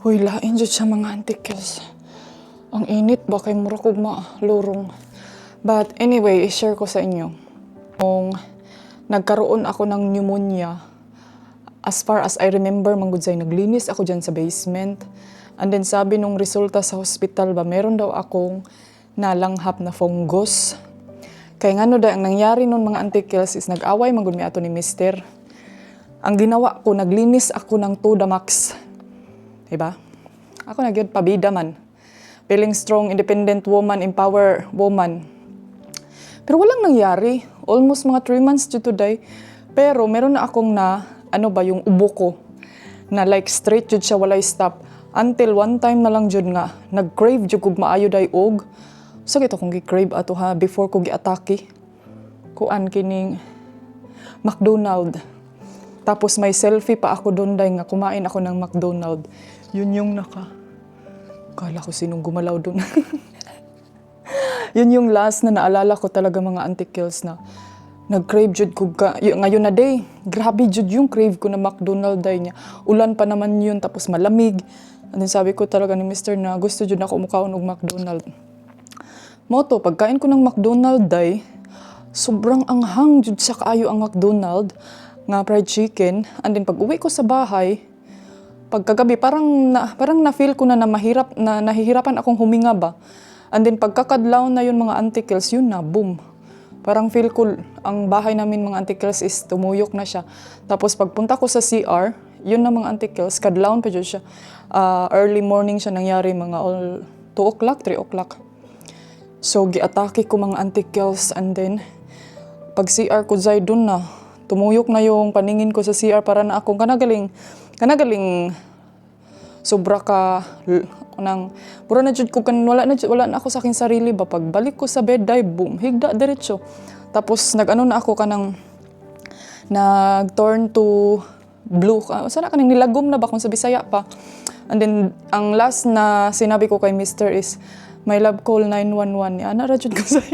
Huy, lain dyan siya mga antikils. Ang init ba kay mura kog malurong. But anyway, i-share ko sa inyo. Kung nagkaroon ako ng pneumonia, as far as I remember, manggudjay, naglinis ako dyan sa basement. And then sabi nung resulta sa hospital ba, meron daw akong nalanghap na fungus. Kaya nga no, ang nangyari nun mga antikils is nag-away manggud mi ato ni mister. Ang ginawa ko, naglinis ako ng Todamax. Diba? Ako na gyud pabida man. Feeling strong, independent woman, empower woman. Pero walang nangyari. Almost mga 3 months due today. Pero meron na akong yung ubo ko. Na like straight jud siya, walay stop. Until one time na lang jud nga, nag-crave jud kog maayo day og. Sakit akong gi-crave ato ha, before ko gi-atake. Kuan kining McDonald. Tapos may selfie pa ako doon day nga kumain ako ng McDonald. Yun yung kala ko sinong gumalaw doon. Yun yung last na naalala ko talaga mga antikils na nag-crave jud ko ngayon na day. Grabe jud yung crave ko na McDonald day niya. Ulan pa naman yun tapos malamig. And then sabi ko talaga ni Mr. na gusto jud na ako mukaon og McDonald. Moto, pagkain ko ng McDonald day, sobrang anghang jud sa kaayo ang McDonald nga fried chicken. And then pag uwi ko sa bahay, pagkagabi parang na-feel ko na nahihirapan akong huminga ba. And then pagkakadlaw na yun mga antikils, yun na, boom. Parang feel ko, ang bahay namin mga antikils is tumuyok na siya. Tapos pagpunta ko sa CR, yun na mga antikils, kadlawon pa dyan siya. Early morning siya nangyari, mga 2 o'clock, 3 o'clock. So, giatake ko mga antikils and then, pag CR ko dyan dun na, tumuyok na yung paningin ko sa CR para na akong kanagaling sobra ka pura na jud ko wala na ako sa aking sarili ba. Pagbalik ko sa bed day, boom, higda diretso. Tapos nag-ano na ako nag-turn to blue. Sana kanang nilagom na ba kung sa Bisaya pa. And then ang last na sinabi ko kay Mr. is, my love, call 911. Ana ra jud ko sa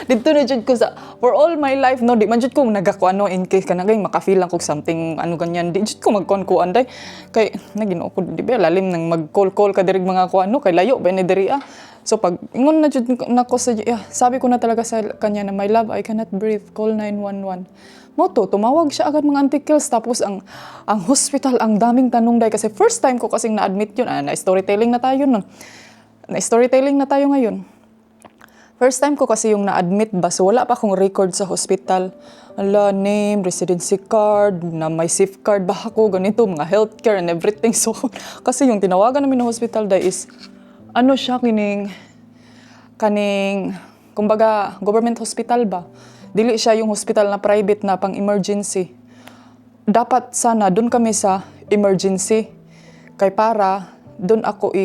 dito na jud ko sa for all my life no, di man jud ko nagakuano in case kanagay makafeel lang kog something ganyan, di jud ko magkuan day kay nagino ko di ba lalim nang mag-call ka diri mga kuano kay layo ba ni diri. So pag ingon na jud nako sa sabi ko na talaga sa kanya na, my love, I cannot breathe, call 911. Moto, tumawag siya agad mga antikils. Tapos ang hospital, ang daming tanong day kasi first time ko kasing na-admit yun. Na-storytelling na tayo nun. Na-storytelling na tayo ngayon. First time ko kasi yung na-admit ba, so wala pa akong record sa hospital. Ala, name, residency card, na may safe card ba ako, ganito, mga healthcare and everything. So, kasi yung tinawagan namin ng hospital day is, siya, kumbaga, government hospital ba? Dili siya yung hospital na private na pang-emergency. Dapat sana, dun kami sa emergency. Kay para, dun ako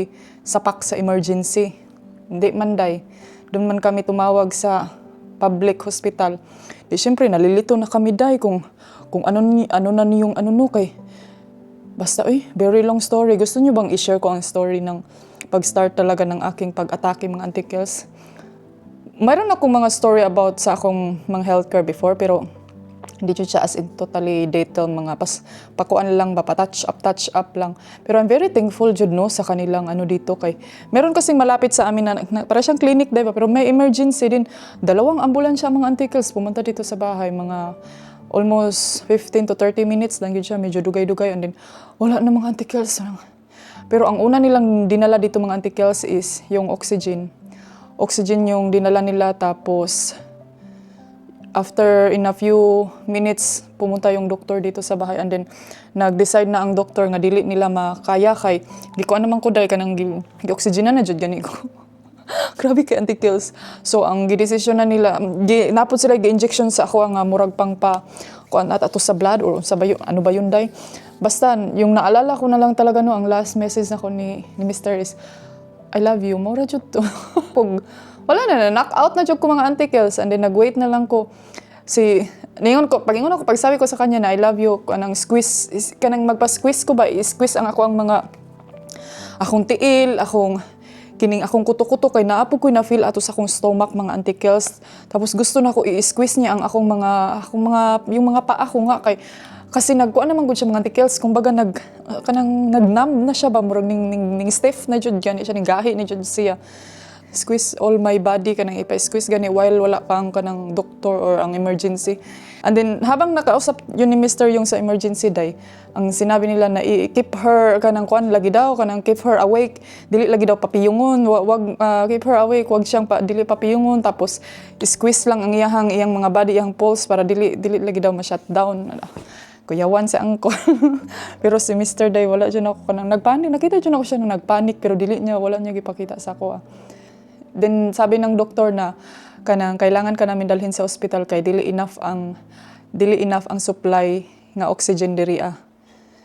sapak sa emergency. Hindi man day. Doon man kami tumawag sa public hospital. Di syempre, nalilito na kami day kung ano na yung kay. Basta, very long story. Gusto niyo bang i-share ko ang story ng pag-start talaga ng aking pag-atake mga antikils? Mayroon akong mga story about sa akong mga healthcare before, pero hindi siya as in totally detail mga pakuan lang ba, touch up lang. Pero I'm very thankful jud no sa kanilang dito kay. Meron kasing malapit sa amin na para siyang clinic diba, pero may emergency din. 2 ambulansya mga antikils pumunta dito sa bahay, mga almost 15 to 30 minutes lang yun siya, medyo dugay-dugay and then wala na mga antikils. Pero ang una nilang dinala dito mga antikils is yung oxygen. Oxygen yung dinala nila tapos after in a few minutes, pumunta yung doktor dito sa bahay and then nag-decide na ang doktor nga dili nila makaya kay gikuan naman ko dahil kanang gi-oxygenan na jud gani ko. Grabe kay antikils. So ang gidesisyon na nila, napod sila gi-injection sa ako nga murag pang pa kuan ato sa blood or sa bayo ba yun day. Basta yung naalala ko na lang talaga no, ang last message nako ni Mr. is, I love you, mura jud to. Wala na, knock out na jud ko mga antikils and then nag-wait na lang ko. Pag sabi ko sa kanya na I love you, kanang squeeze, kanang magpa-squeeze ko ba, i-squeeze ang akong tiil, akong kuto-kuto kay naapo ko na feel ato sa akong stomach mga antikils. Tapos gusto na ko i-squeeze niya ang akong mga yung mga paa ko nga kay Kasi nagkuan naman gud siya mga antikels, kumbaga kanang nagnam na siya ba, murag ning stiff na jud gani siya, ning gahi ni jud siya. Squeeze all my body kanang ipa-squeeze gani while wala pa ang kanang doktor or ang emergency. And then habang nakausap yun ni Mr. yung sa emergency day, ang sinabi nila na i-keep her kanang kuan lagi daw, kanang keep her awake, dili lagi daw papiyungon, wag keep her awake, wag siyang dili papiyungon, tapos squeeze lang ang iyang mga body, iyang pulse para dili lagi daw ma-shutdown. Kuyawan sa angkol. Pero si Mr. Day wala dyan ako kanang nagpanik, nakita dyan ako siya nang nagpanik pero wala niya gipakita sa ako. Then sabi ng doktor na kanang kailangan ka namin dalhin sa ospital kay dili enough ang supply nga oxygen diri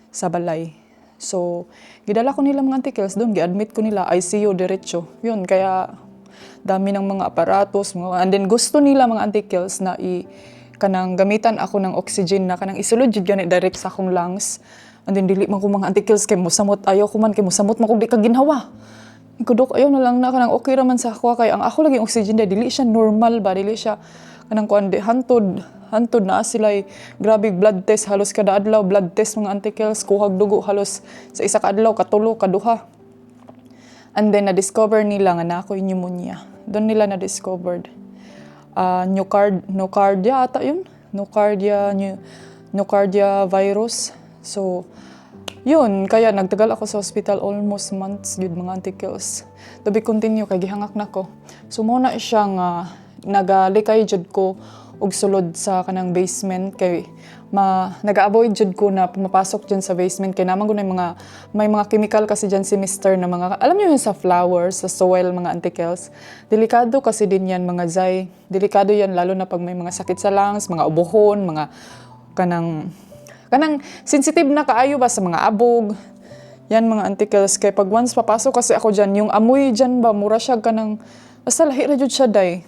sa balay. So gidala ko nila mga antikels doon, gi-admit ko nila ICU diretso. Yun kaya dami ng mga aparatos, and then gusto nila mga antikels na kanang gamitan ako ng oxygen na kanang isulod jud gani direct sa akong lungs. And then dili man ko mga antikels kay musamot, ayaw ko man kay musamot man ko di ka ginhawa. Dok, ayaw na lang na kanang okay raman sa ako kay ang ako lagi oxygen dili siya normal ba, dili siya kanang kuan di hantod na sila grabe blood test halos kada adlaw, blood test mga antikels, kuhag dugo halos sa isa ka adlaw, katulo, kaduha. And then na-discover nila nga na ako pneumonia. Doon nila na-discovered nocardia ata yun, nocardia virus. So yun, kaya nagtagal ako sa hospital almost months yun mga antikels. To be continue, kay gihangak na ko. So muna siyang nagalikay jud ko og sulod sa kanang basement kay naga-avoid jud ko na pumapasok dyan sa basement kay naman ko na may mga chemical kasi dyan si Mr. na mga, alam niyo yun sa flowers, sa soil mga antikels. Delikado kasi din yan mga zay. Delikado yan lalo na pag may mga sakit sa lungs, mga ubuhon, mga kanang sensitive na kaayo ba sa mga abog. Yan mga antikels. Kaya pag once papasok kasi ako dyan, yung amoy dyan ba, mura siya kanang, basta lahi na jud siya day.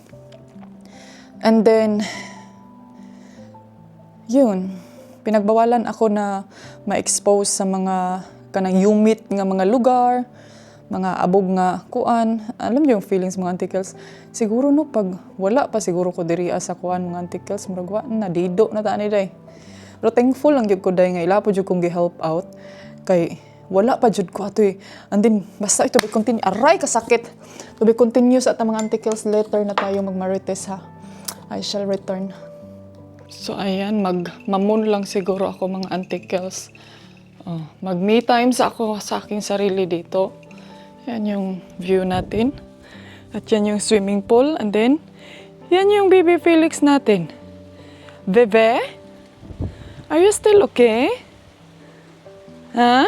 And then, yun, pinagbawalan ako na ma-expose sa mga kanang humid nga mga lugar, mga abog nga kuan. Alam niyo yung feelings mga antikels. Siguro no, pag wala pa siguro ko diri sa kuan mga antikels, murag na dido na taan day. Pero thankful lang jud ko day nga ila po jud kong gi-help out kay wala pa jud ko ato eh. And then basta ito be continue, aray kasakit. To be continue sa atang mga antikels, later na tayo magmarites ha. I shall return. So ayan, magmamon lang siguro ako mga antikels. Mag-me time sa ako sa aking sarili dito. Yan yung view natin. At yan yung swimming pool. And then, yan yung baby Felix natin. Bebe? Are you still okay? Ha?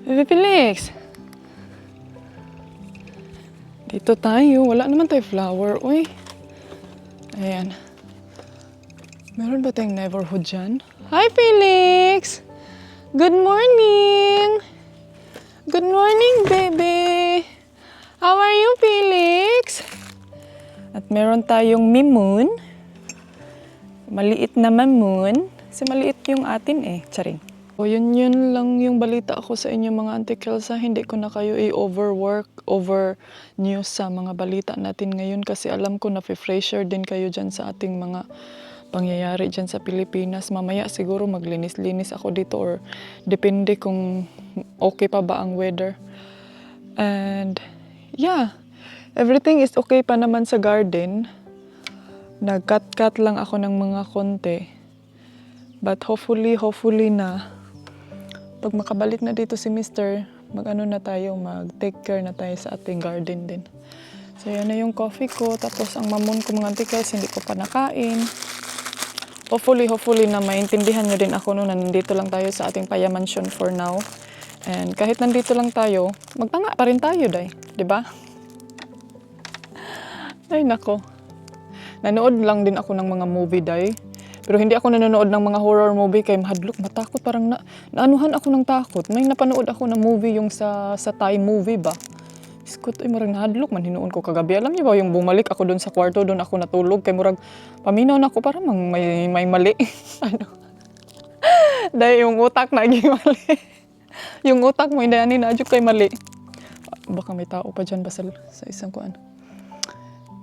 Bebe Felix? Dito tayo. Wala naman tayo flower. Uy. Ayan. Meron ba tayong neighborhood dyan? Hi, Felix! Good morning! Good morning, baby! How are you, Felix? At meron tayong mimoon. Maliit na mamon. Kasi maliit yung atin eh. Charing. O yun lang yung balita ako sa inyo mga antikels. Hindi ko na kayo i-overwork, over news sa mga balita natin ngayon. Kasi alam ko na fresher din kayo dyan sa ating mga pangyayari dyan sa Pilipinas. Mamaya siguro maglinis-linis ako dito or depende kung okay pa ba ang weather. And yeah, everything is okay pa naman sa garden. Nag-cut lang ako ng mga konti. But hopefully na pag makabalik na dito si Mr., mag-take care na tayo sa ating garden din. So yan na yung coffee ko. Tapos ang mamon ko mga antikels, hindi ko pa nakain. Hopefully na maintindihan nyo din ako na nandito lang tayo sa ating Paya Mansion for now. And kahit nandito lang tayo, magtanga pa rin tayo, day. 'Di ba? Ay, nako. Nanood lang din ako ng mga movie, day. Pero hindi ako nanonood ng mga horror movie kay mahadlok, matakot. Parang naanuhan ako ng takot. May napanood ako ng movie yung sa Thai movie ba? Iskot, ay murag nahadlok man hinuon ko kagabi. Alam niyo ba yung bumalik ako doon sa kwarto, doon ako natulog kay murag paminaw na ako parang may mali. Ano? Dahil yung utak na mali. Yung utak mo hindi ani na kay mali. Baka may tao pa diyan ba sa isang kuan.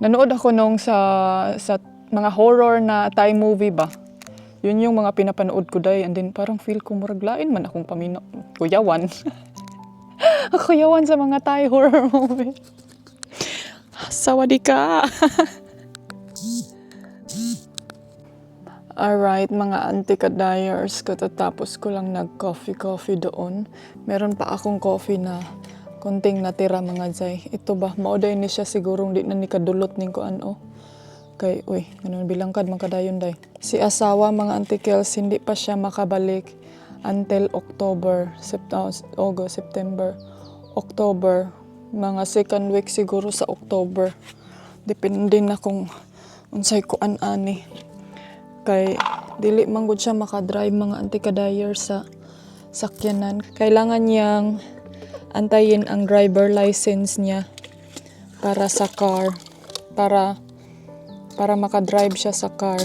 Nanood ako nung sa mga horror na Thai movie ba. Yun yung mga pinapanood ko day, and then parang feel ko muraglain man akong kuyawan. Kuyawan sa mga Thai horror movie. Sawadika! Alright, mga anti-kadayers, katatapos ko lang nag-coffee doon. Meron pa akong coffee na konting natira mga zay. Ito ba, mauday ni siya sigurong di na ni kadulot ning ko ano. Kay, uy, ganun bilangkad mga kadayon day. Si asawa mga anti-kels, hindi pa siya makabalik until October, August, September, October. Mga second week siguro sa October. Depende na kung unsay ko ani. Kay dili man gud siya makadrive mga anti-kadayer sa sakyanan. Kailangan niyang antayin ang driver license niya para sa car, para makadrive siya sa car.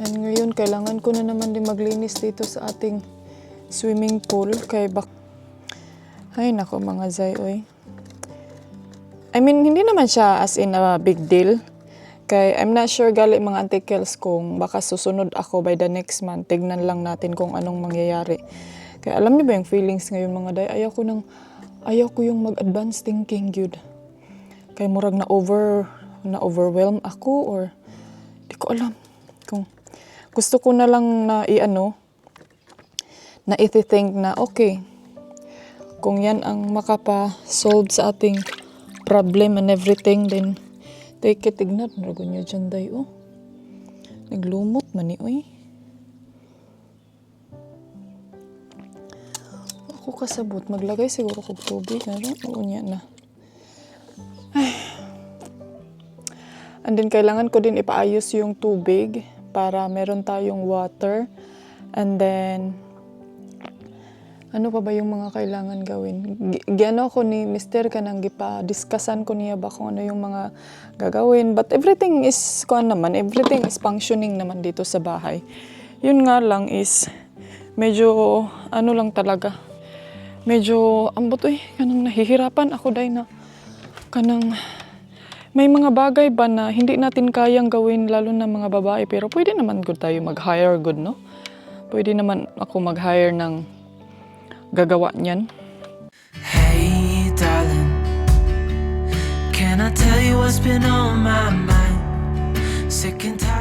And ngayon kailangan ko na naman din maglinis dito sa ating swimming pool kay ay nako mga zay oy. I mean hindi naman siya as in a big deal. Kay I'm not sure gali mga antikels kung baka susunod ako by the next month. Tignan lang natin kung anong mangyayari. Kaya alam niyo ba yung feelings ngayon mga day? Ayaw ko yung mag-advance thinking yun. Kay murag na overwhelm ako or di ko alam. Kung gusto ko na lang na na i-think na okay. Kung yan ang makapa-solve sa ating problem and everything, then take it, tignan, narago niyo dyan day, oh. Naglumot man ni, oy. Ako kasabot, maglagay siguro kong tubig, oo niya na. Ay. And then, kailangan ko din ipaayos yung tubig para meron tayong water. And then, ano pa ba yung mga kailangan gawin? Giano ko ni Mr. kanang gipa-discussan ko niya ba kung ano yung mga gagawin. But everything is, everything is functioning naman dito sa bahay. Yun nga lang is, medyo, lang talaga. Medyo, kanang nahihirapan ako dahil na, kanang, may mga bagay ba na hindi natin kayang gawin, lalo na mga babae. Pero pwede naman good tayo mag-hire good, no? Pwede naman ako mag-hire ng gagawa niyan. Hey darling, can I tell you what's been on my mind? Sick and tired.